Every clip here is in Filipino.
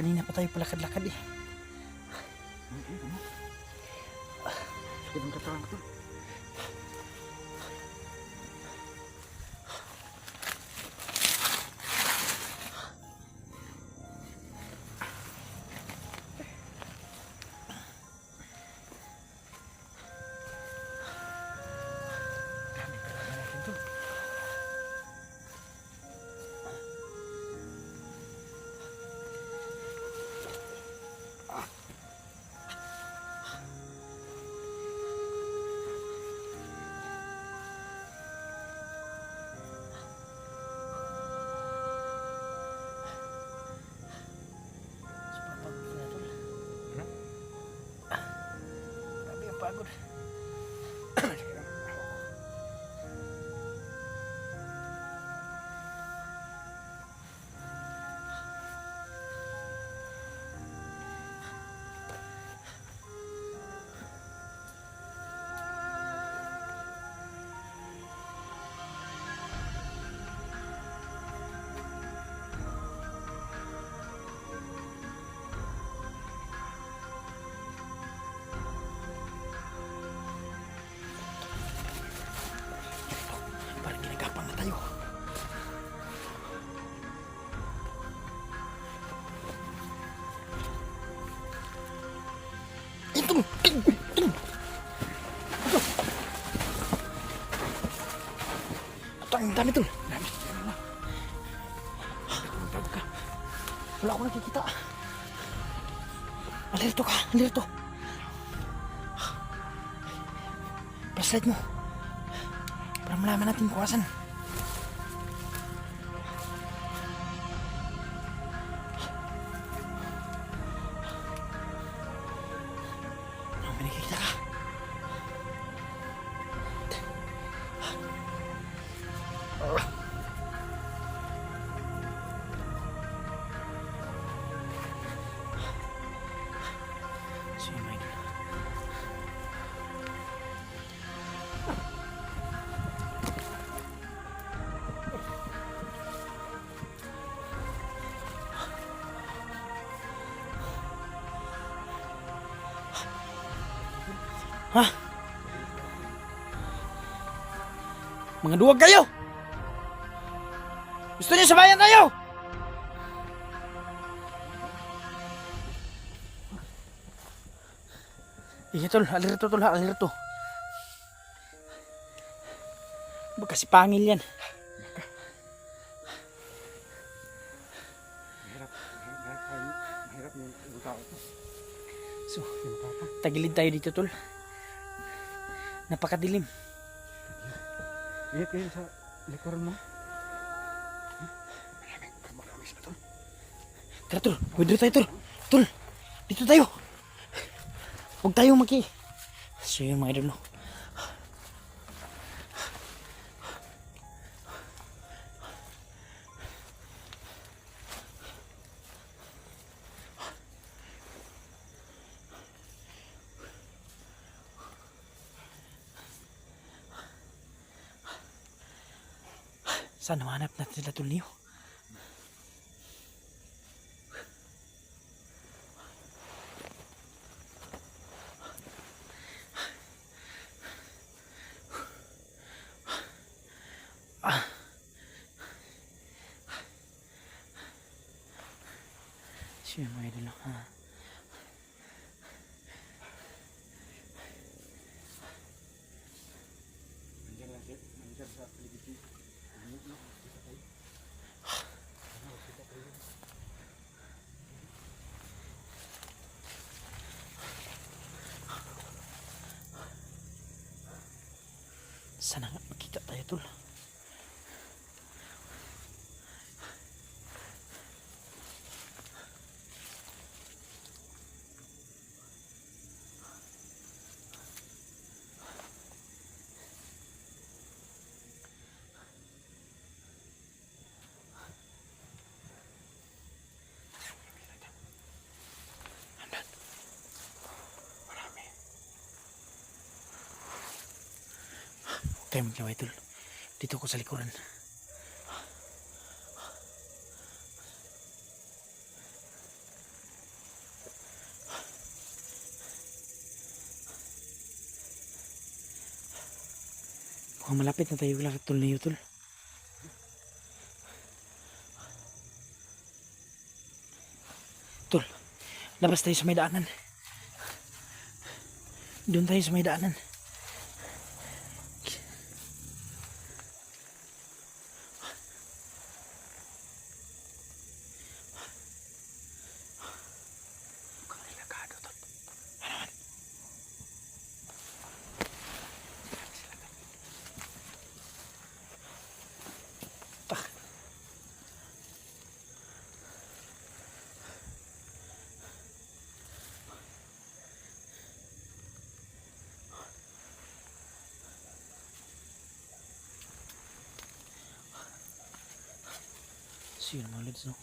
Kanina pa tayo palakad-lakad eh. Sakit ang katawan ko to. Pagod. Parang ginagapang na tayo. Ito! Ito! Ang dami ito! Dami! Wala akong nakikita. Alerto ka! Alerto! Flashlight mo! Para malaman natin kung asan. May nakikita ka. So yun, my God. Ha? Mga duwag kayo! Gusto niyo sabayan tayo? Iya tol, alerto tol ha, alerto. Baka si pangil yan. Mahirap yung tao to. So, tagilid tayo dito tol. Napakadilim. Iyak kayo sa likuran mo. Marami sila to. Tara tol, withdraw tayo tol. Tol, dito tayo. Huwag tayo maki. So yun mga idol no. Saan namanap natin sila tol niyo? Siya mga idol ha. Nandiyan sa paligid. Sana nga makita tayo tol. Huwag tayo maglaway tol. Dito ko sa likuran. Mukhang malapit na tayo kay tol niyo tol. Tol, labas tayo sa may daanan. Doon tayo sa may daanan. So yun mga lods, no?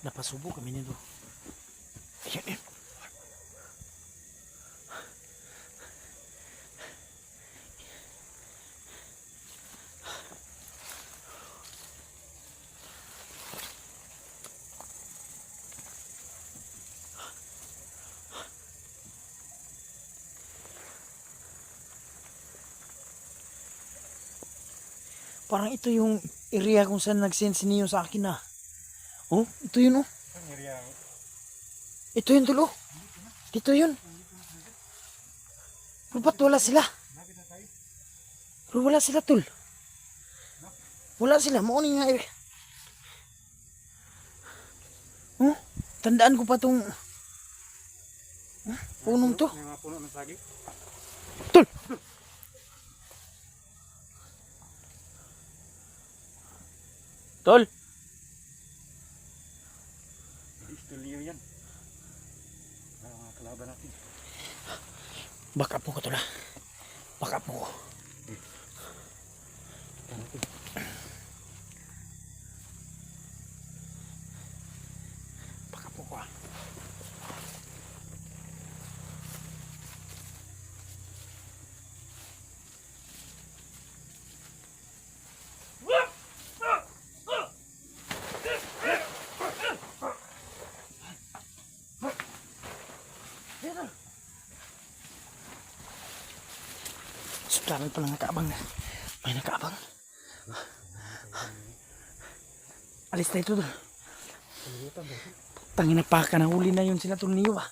Napasubo kami nito. Ayan, ayan. Parang ito yung area kung saan nag-send si Neo sa akin na. Oh, ito yun oh. Ang area. Ito yun tulo. Dito yun. Pero ba't wala sila? Lapit na tayo. Pero wala sila tul. Wala sila. Mauni nga eh. Oh, tandaan ko pa tong punong to. May mga puno ng sagi. Tul! Tol! Hindi studio yan. Mga kalaban natin. Back up mo ko tol ah. Back up mo ko. Back up mo ko ah. Suplaran pala nakaabang na. May nakaabang. Alis na ito doon. Tangin na pa ka na huli na yun sila tol niyo ah.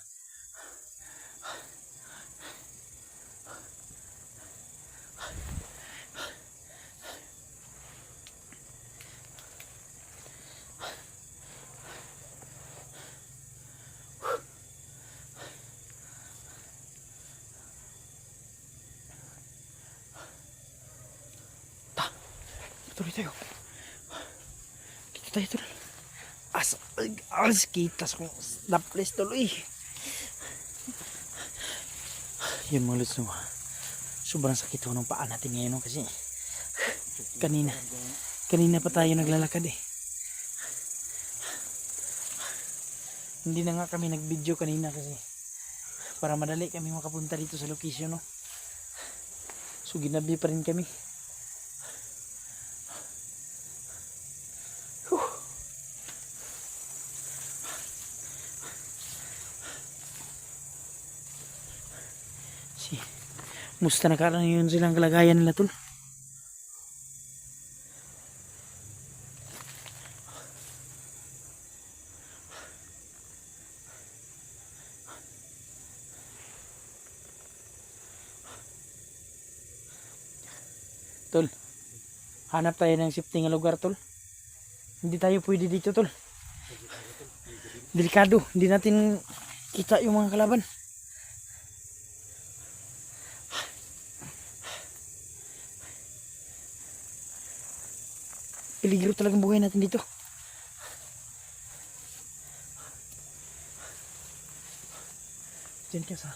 Tuloy tayo. Dito tayo tuloy. As kita sa naples tuloy. Yun mga lods, no. Sobrang sakit ho ng paa natin ngayon, no, kasi kanina pa tayo naglalakad eh. Hindi na nga kami nag-video kanina kasi para madali kami makapunta dito sa location, no. So ginabi pa rin kami. Musta nakaraan yun silang kalagayan nila tol. Tol, hanap tayo ng safety nga lugar tol. Hindi tayo pwede dito tol. Delikado, hindi natin kita yung mga kalaban. Peligro talagang buhay natin dito. Diyan ka sa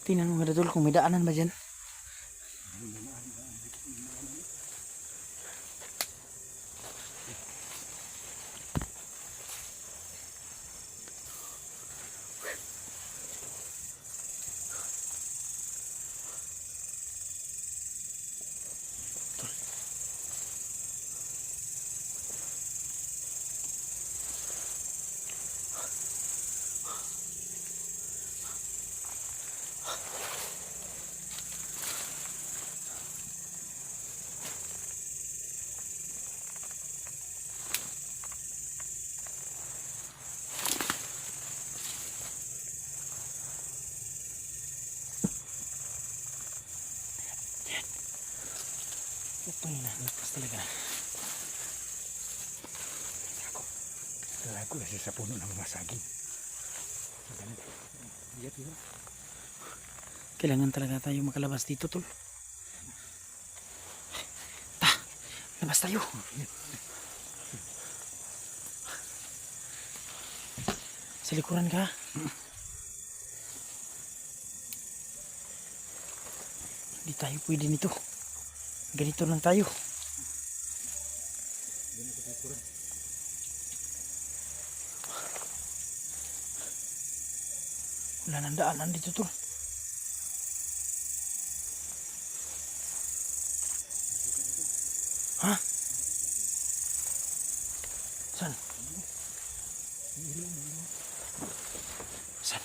tingnan mo nga tol kung may daanan ba dyan. Putang ina, lakas talaga. Kailangan ko kasi sa puno ng mga saging. Ganito. Diyan yun. Kailangan talaga tayo makalabas dito, tol. Labas tayo. Sa likuran ka. Hindi tayo pwede nito. Ganito lang tayo. Wala nang daanan dito, tol. Ha? Saan? Saan?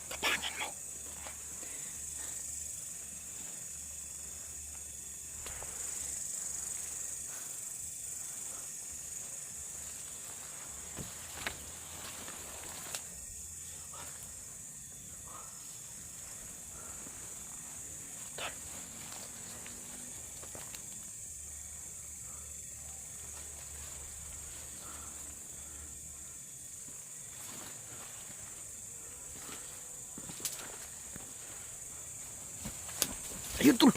Kapangan mo. Ayun, tol.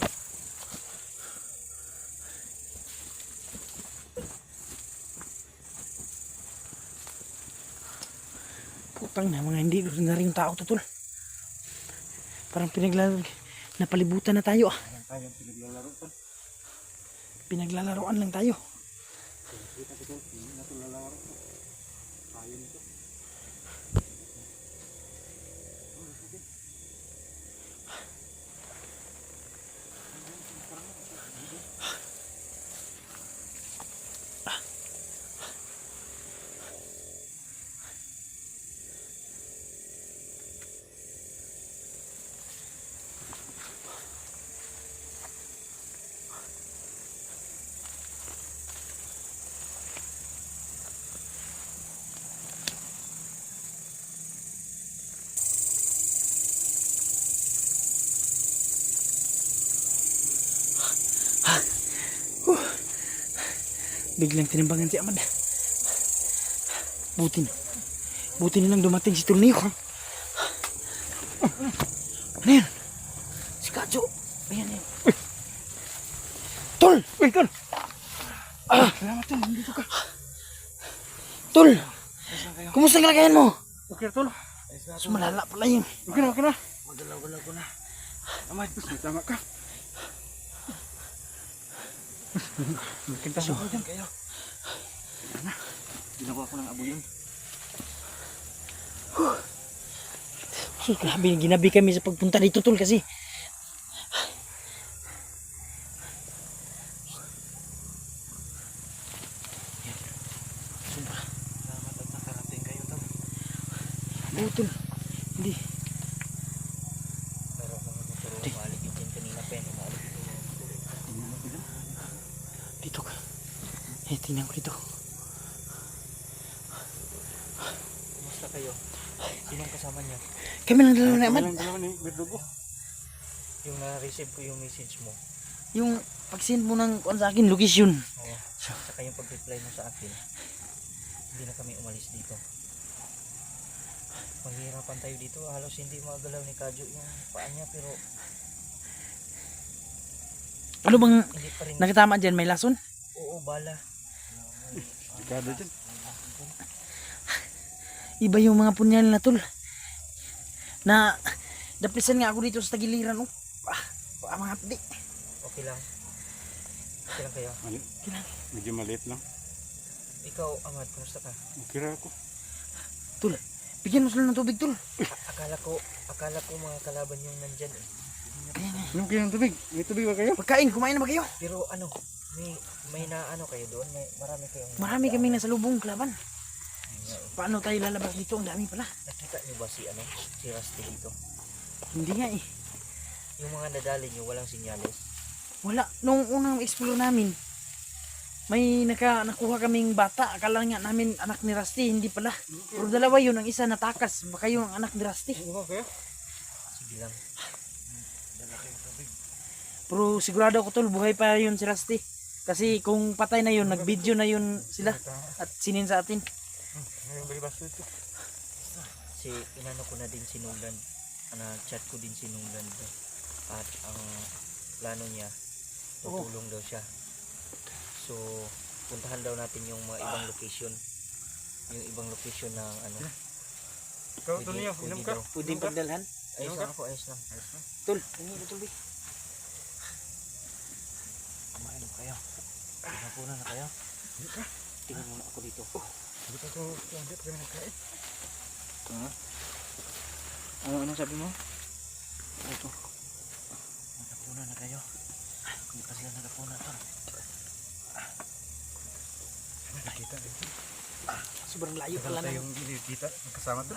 Putang na, mga hindi na rin tao to, tol. Parang napalibutan na tayo. Ayan tayo pinaglalaro pa. Pinaglalaroan lang tayo. Kita ko ito. Hindi na ito lalaro. Tayo nito. Biglang tinimbangan si Amad. Buti nilang dumating si Tulniyo. Ano yan? Si Kadyo. Ayan yan. Tol! Uy, Tol! Salamat, Tol. Nandito ka. Tol! Ayos kayo. Kumusta ang kalagayan mo? Okay, Tol. So, malala pala yun. Okay na, okay na. Magalaw-galaw ko na. Amay, may tama ka. Magkinta So, sa ako dyan. Kayo. Ginawa ko ng abo yun. So, grabe, ginabi kami sa pagpunta dito, Tol, kasi sobra. Salamat at nakarating kayo, Tol. Oo, Tol. Hindi. Pero mga motor, maaligid din kanina pa yun. Maaligid din. Tingnan mo dyan. Dito ka. Tingnan ko dito. Kumusta kayo? Sinong kasama niya? Kami lang dalawa na, Amad. Dalawa ni Berdugo. Yung na-receive ko yung message mo. Yung pag-send mo ng kuwan sa akin, location. Oo. Saka yung pag-reply mo sa akin. Hindi na kami umalis dito. Mahirapan tayo dito. Halos hindi magalaw ni Kadyo yung paa niya. Pero Ano bang hindi pa rin. nakatama dyan? May lason? Oo, bala. Ikado dyan. Iba yung mga punyal na, Tol. Na daplisan nga ako dito sa tagiliran. Oh. Mga hapdi. Okay lang. Okay lang kayo. Mali. Medyo maliit lang. Ikaw, Amad, kumusta ka? Okay ra ako. Tol, bigyan mo sila ng tubig, Tol. Akala ko mga kalaban yung nandyan eh. Anong kayo ng tubig? May tubig ba kayo? Pagkain, kumain na ba kayo? Pero ano, may na ano kayo doon? Marami kayong... Marami kaming nasa lubong kalaban. Paano tayo lalabas dito? Ang dami pala. Nakita niyo ba si Rusty dito? Hindi nga eh. Yung mga nadali nyo, walang sinyales. Wala. Nung unang explore namin, may nakuha kaming bata. Akala nga namin anak ni Rusty. Hindi pala. Pero dalawa yun. Ang isa natakas. Baka yun ang anak ni Rusty. Sige lang. Pero sigurado ako tol, buhay pa yun si Rusty. Kasi kung patay na yun, nag-video na yun sila. At sinin sa atin. Si inano ko na din si Nungland. Chat ko din si Nungland. At ang plano niya, tutulong daw siya. So, puntahan daw natin yung mga ibang location. Yung ibang location ng ano. Ikaw, Tonyo, inom ka? daw. Pwedeng pagdalhan. Ayos lang ako, ayos lang. Tol, hingi na tol, kumain na kayo. Pinapunan na kayo. Tingnan muna ako dito. Hindi pa ko, hindi pa kami nagkain. Ano sabi mo? Ito. Nakapunan na kayo. Hindi pa sila nakapunan tol. Nakikita dito. Sobrang layo pala na. Yung kita, magkasama to.